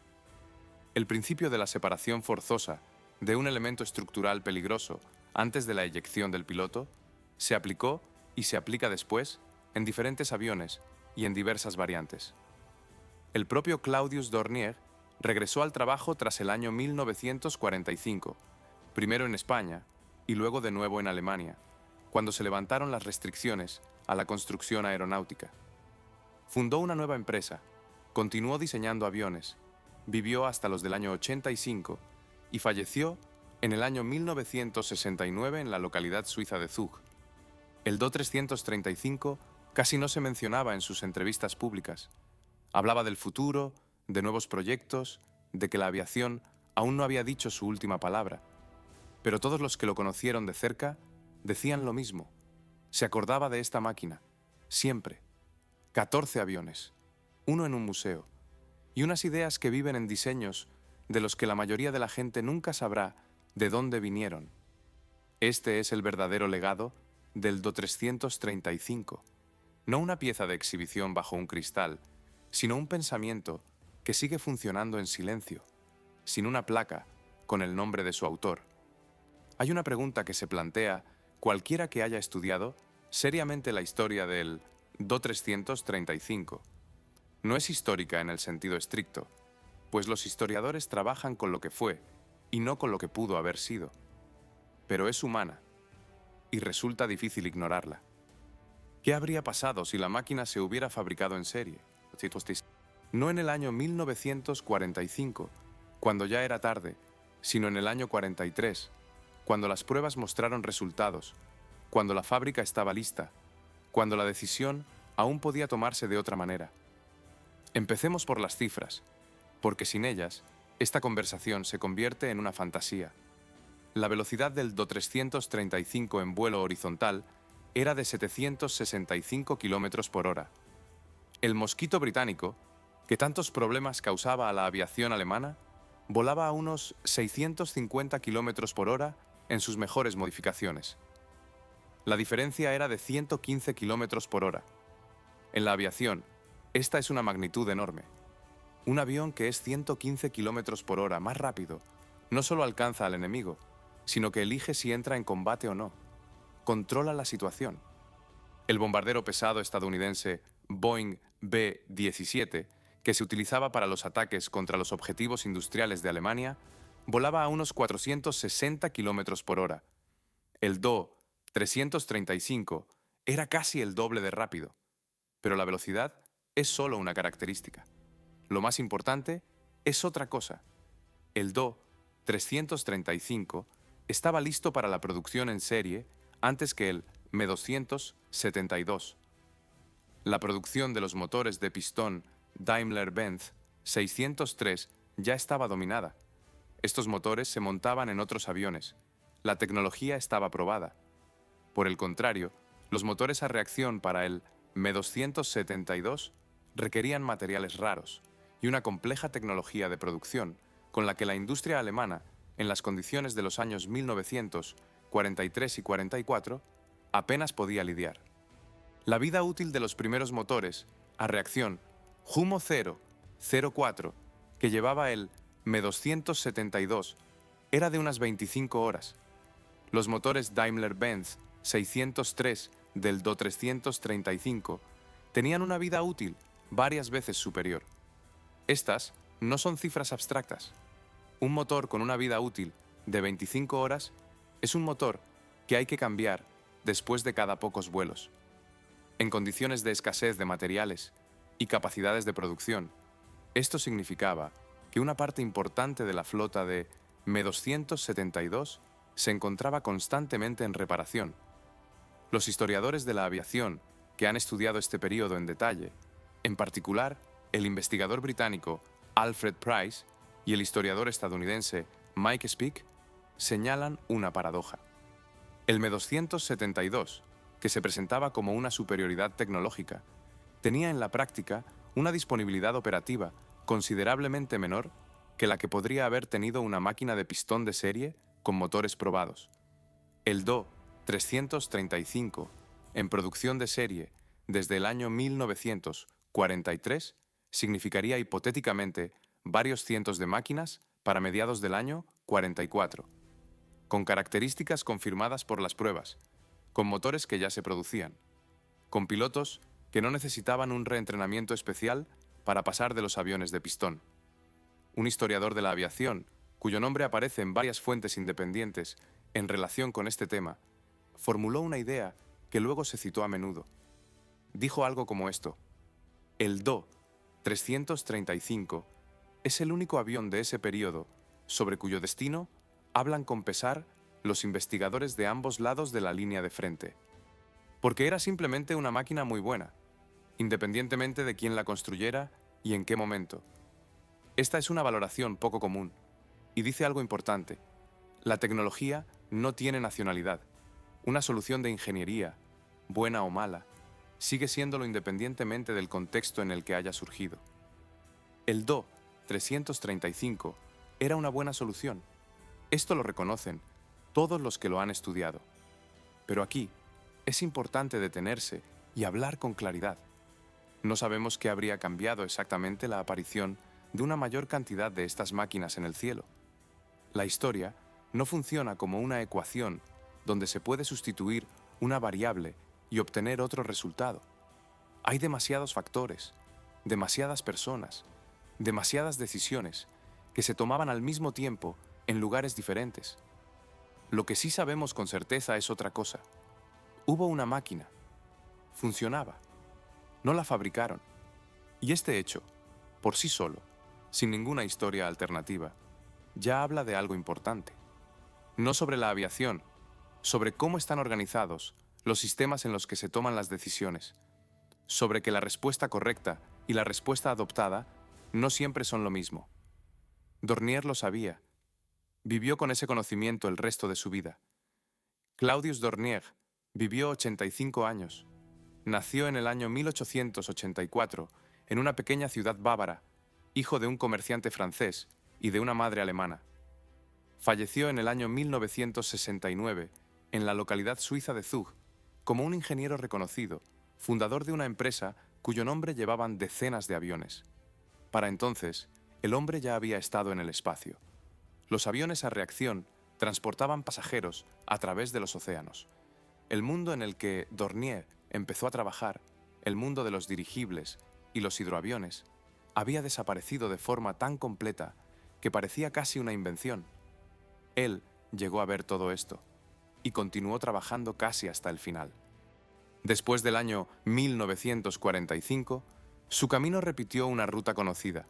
El principio de la separación forzosa de un elemento estructural peligroso antes de la eyección del piloto se aplicó y se aplica después en diferentes aviones y en diversas variantes. El propio Claudius Dornier regresó al trabajo tras el año 1945, primero en España y luego de nuevo en Alemania, cuando se levantaron las restricciones a la construcción aeronáutica. Fundó una nueva empresa, continuó diseñando aviones, vivió hasta los del año 85 y falleció en el año 1969 en la localidad suiza de Zug. El Do-335 casi no se mencionaba en sus entrevistas públicas. Hablaba del futuro, de nuevos proyectos, de que la aviación aún no había dicho su última palabra. Pero todos los que lo conocieron de cerca decían lo mismo. Se acordaba de esta máquina, siempre. 14 aviones, uno en un museo, y unas ideas que viven en diseños de los que la mayoría de la gente nunca sabrá de dónde vinieron. Este es el verdadero legado del Do-335, no una pieza de exhibición bajo un cristal, sino un pensamiento que sigue funcionando en silencio, sin una placa con el nombre de su autor. Hay una pregunta que se plantea cualquiera que haya estudiado seriamente la historia del Do-335. No es histórica en el sentido estricto, pues los historiadores trabajan con lo que fue y no con lo que pudo haber sido. Pero es humana, y resulta difícil ignorarla. ¿Qué habría pasado si la máquina se hubiera fabricado en serie? No en el año 1945, cuando ya era tarde, sino en el año 43, cuando las pruebas mostraron resultados, cuando la fábrica estaba lista, cuando la decisión aún podía tomarse de otra manera. Empecemos por las cifras, porque sin ellas, esta conversación se convierte en una fantasía. La velocidad del Do-335 en vuelo horizontal era de 765 km por hora. El Mosquito británico, que tantos problemas causaba a la aviación alemana, volaba a unos 650 km por hora en sus mejores modificaciones. La diferencia era de 115 km por hora. En la aviación, esta es una magnitud enorme. Un avión que es 115 km por hora más rápido no solo alcanza al enemigo, sino que elige si entra en combate o no. Controla la situación. El bombardero pesado estadounidense Boeing B-17, que se utilizaba para los ataques contra los objetivos industriales de Alemania, volaba a unos 460 kilómetros por hora. El Do-335 era casi el doble de rápido, pero la velocidad es solo una característica. Lo más importante es otra cosa. El Do-335 estaba listo para la producción en serie antes que el Me-272. La producción de los motores de pistón Daimler-Benz 603 ya estaba dominada. Estos motores se montaban en otros aviones. La tecnología estaba probada. Por el contrario, los motores a reacción para el Me-272 requerían materiales raros y una compleja tecnología de producción con la que la industria alemana, en las condiciones de los años 1943 y 44, apenas podía lidiar. La vida útil de los primeros motores a reacción Jumo 004 que llevaba el Me-272 era de unas 25 horas. Los motores Daimler-Benz 603 del Do-335 tenían una vida útil varias veces superior. Estas no son cifras abstractas. Un motor con una vida útil de 25 horas es un motor que hay que cambiar después de cada pocos vuelos. En condiciones de escasez de materiales y capacidades de producción, esto significaba que una parte importante de la flota de Me-272 se encontraba constantemente en reparación. Los historiadores de la aviación que han estudiado este periodo en detalle, en particular el investigador británico Alfred Price y el historiador estadounidense Mike Speake, señalan una paradoja. El Me-272, que se presentaba como una superioridad tecnológica, tenía en la práctica una disponibilidad operativa considerablemente menor que la que podría haber tenido una máquina de pistón de serie con motores probados. El Do-335, en producción de serie desde el año 1943, significaría hipotéticamente varios cientos de máquinas para mediados del año 44, con características confirmadas por las pruebas, con motores que ya se producían, con pilotos que no necesitaban un reentrenamiento especial para pasar de los aviones de pistón. Un historiador de la aviación, cuyo nombre aparece en varias fuentes independientes en relación con este tema, formuló una idea que luego se citó a menudo. Dijo algo como esto: el Do-335 es el único avión de ese periodo sobre cuyo destino hablan con pesar los investigadores de ambos lados de la línea de frente. Porque era simplemente una máquina muy buena, independientemente de quién la construyera y en qué momento. Esta es una valoración poco común y dice algo importante. La tecnología no tiene nacionalidad. Una solución de ingeniería, buena o mala, sigue siéndolo independientemente del contexto en el que haya surgido. El Do-335 era una buena solución. Esto lo reconocen todos los que lo han estudiado. Pero aquí es importante detenerse y hablar con claridad. No sabemos qué habría cambiado exactamente la aparición de una mayor cantidad de estas máquinas en el cielo. La historia no funciona como una ecuación donde se puede sustituir una variable y obtener otro resultado. Hay demasiados factores, demasiadas personas, demasiadas decisiones que se tomaban al mismo tiempo en lugares diferentes. Lo que sí sabemos con certeza es otra cosa. Hubo una máquina. Funcionaba. No la fabricaron. Y este hecho, por sí solo, sin ninguna historia alternativa, ya habla de algo importante. No sobre la aviación, sobre cómo están organizados los sistemas en los que se toman las decisiones, sobre que la respuesta correcta y la respuesta adoptada no siempre son lo mismo. Dornier lo sabía. Vivió con ese conocimiento el resto de su vida. Claudius Dornier vivió 85 años. Nació en el año 1884 en una pequeña ciudad bávara, hijo de un comerciante francés y de una madre alemana. Falleció en el año 1969 en la localidad suiza de Zug como un ingeniero reconocido, fundador de una empresa cuyo nombre llevaban decenas de aviones. Para entonces, el hombre ya había estado en el espacio. Los aviones a reacción transportaban pasajeros a través de los océanos. El mundo en el que Dornier empezó a trabajar, el mundo de los dirigibles y los hidroaviones, había desaparecido de forma tan completa que parecía casi una invención. Él llegó a ver todo esto y continuó trabajando casi hasta el final. Después del año 1945, su camino repitió una ruta conocida,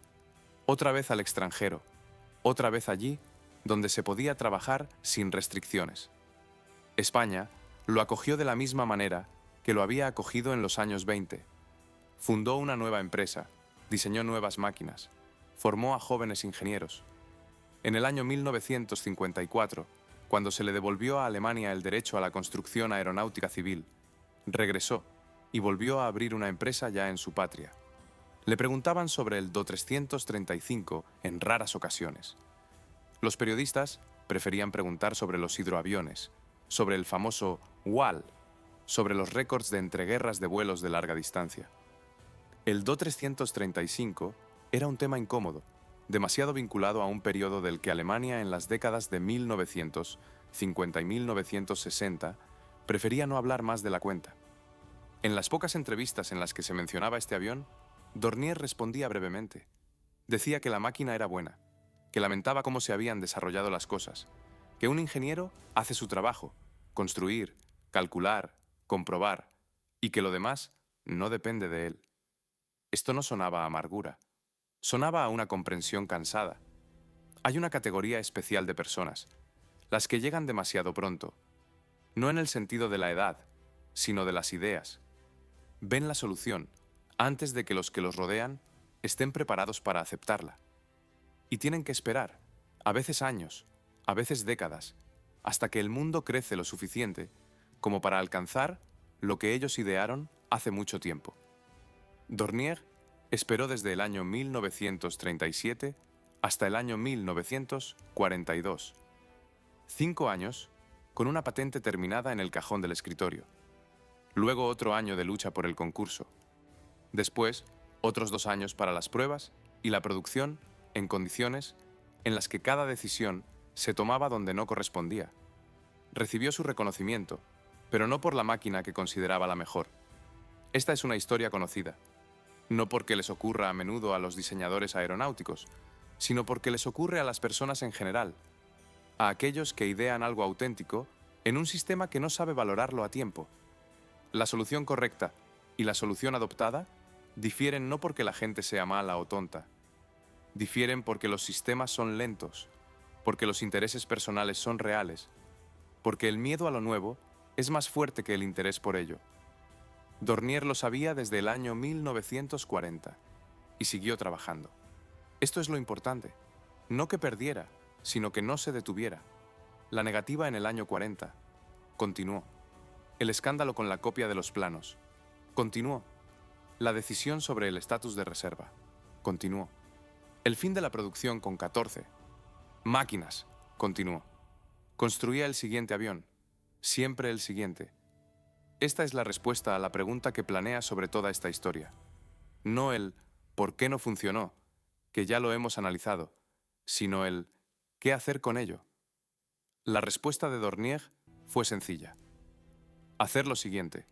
otra vez al extranjero, otra vez allí donde se podía trabajar sin restricciones. España lo acogió de la misma manera que lo había acogido en los años 20. Fundó una nueva empresa, diseñó nuevas máquinas, formó a jóvenes ingenieros. En el año 1954, cuando se le devolvió a Alemania el derecho a la construcción aeronáutica civil, regresó y volvió a abrir una empresa ya en su patria. Le preguntaban sobre el Do-335 en raras ocasiones. Los periodistas preferían preguntar sobre los hidroaviones, sobre el famoso WAL, sobre los récords de entreguerras de vuelos de larga distancia. El Do-335 era un tema incómodo, demasiado vinculado a un periodo del que Alemania en las décadas de 1950 y 1960 prefería no hablar más de la cuenta. En las pocas entrevistas en las que se mencionaba este avión, Dornier respondía brevemente. Decía que la máquina era buena, que lamentaba cómo se habían desarrollado las cosas, que un ingeniero hace su trabajo, construir, calcular, comprobar, y que lo demás no depende de él. Esto no sonaba a amargura, sonaba a una comprensión cansada. Hay una categoría especial de personas, las que llegan demasiado pronto, no en el sentido de la edad, sino de las ideas. Ven la solución antes de que los rodean estén preparados para aceptarla. Y tienen que esperar, a veces años, a veces décadas, hasta que el mundo crece lo suficiente como para alcanzar lo que ellos idearon hace mucho tiempo. Dornier esperó desde el año 1937 hasta el año 1942. 5 años con una patente terminada en el cajón del escritorio. Luego otro año de lucha por el concurso. Después, otros 2 años para las pruebas y la producción en condiciones en las que cada decisión se tomaba donde no correspondía. Recibió su reconocimiento, pero no por la máquina que consideraba la mejor. Esta es una historia conocida, no porque les ocurra a menudo a los diseñadores aeronáuticos, sino porque les ocurre a las personas en general, a aquellos que idean algo auténtico en un sistema que no sabe valorarlo a tiempo. La solución correcta y la solución adoptada difieren no porque la gente sea mala o tonta. Difieren porque los sistemas son lentos, porque los intereses personales son reales, porque el miedo a lo nuevo es más fuerte que el interés por ello. Dornier lo sabía desde el año 1940 y siguió trabajando. Esto es lo importante, no que perdiera, sino que no se detuviera. La negativa en el año 40 continuó. El escándalo con la copia de los planos continuó. La decisión sobre el estatus de reserva continuó. El fin de la producción con 14 máquinas continuó. Construía el siguiente avión, siempre el siguiente. Esta es la respuesta a la pregunta que planea sobre toda esta historia. No el ¿por qué no funcionó?, que ya lo hemos analizado, sino el ¿qué hacer con ello? La respuesta de Dornier fue sencilla. Hacer lo siguiente.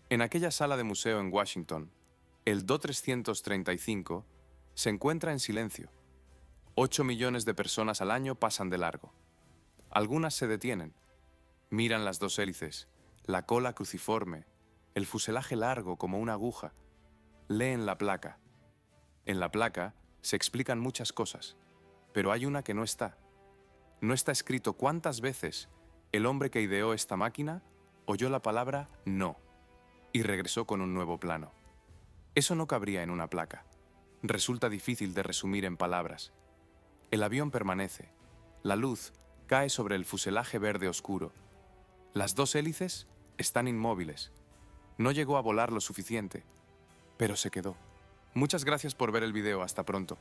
En aquella sala de museo en Washington, el Do-335 se encuentra en silencio. 8 millones de personas al año pasan de largo. Algunas se detienen, miran las dos hélices, la cola cruciforme, el fuselaje largo como una aguja, leen la placa. En la placa se explican muchas cosas, pero hay una que no está. No está escrito cuántas veces el hombre que ideó esta máquina oyó la palabra no y regresó con un nuevo plano. Eso no cabría en una placa. Resulta difícil de resumir en palabras. El avión permanece. La luz cae sobre el fuselaje verde oscuro. Las dos hélices están inmóviles. No llegó a volar lo suficiente, pero se quedó. Muchas gracias por ver el video. Hasta pronto.